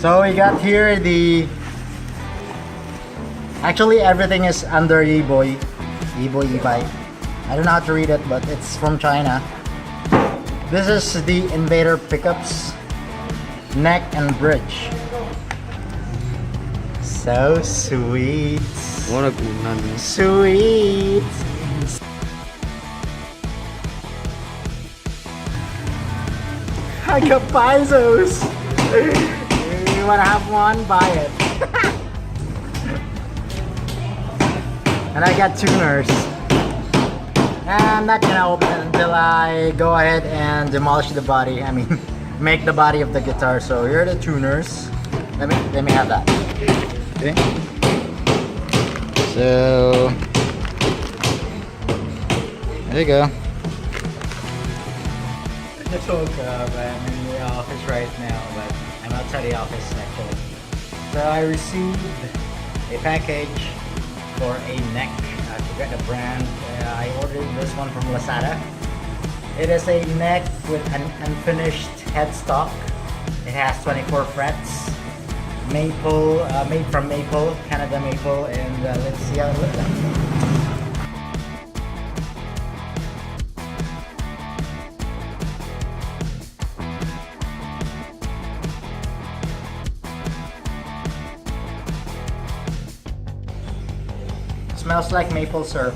So we got here the... Actually, everything is under Yiboy. Yiboy. I don't know how to read it, but it's from China. This is the Invader pickups, neck and bridge. So sweet. Sweet. I got Paisos. You wanna have one? Buy it. And I got tuners. And I'm not gonna open it until I go ahead and demolish the body. I mean, make the body of the guitar. So here are the tuners. Let me have that. Okay. So there you go. I just woke up. I'm in the office right now, but I'm outside the office actually. So I received a package for a neck. I forget the brand. I ordered this one from Lazada. It is a neck with an unfinished headstock. It has 24 frets. Maple, made from maple, Canada maple, and let's see how it looks like. Smells like maple syrup.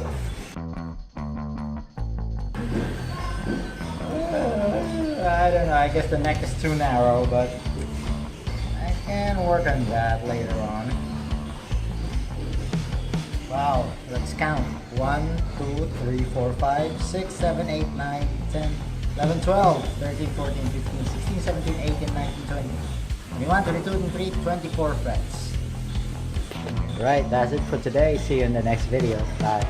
I don't know, I guess the neck is too narrow, but I can work on that later on. Wow, let's count. 1, 2, 3, 4, 5, 6, 7, 8, 9, 10, 11, 12, 13, 14, 15, 16, 17, 18, 19, 20, 21, 22, 23, 24 frets. Right, that's it for today. See you in the next video. Bye.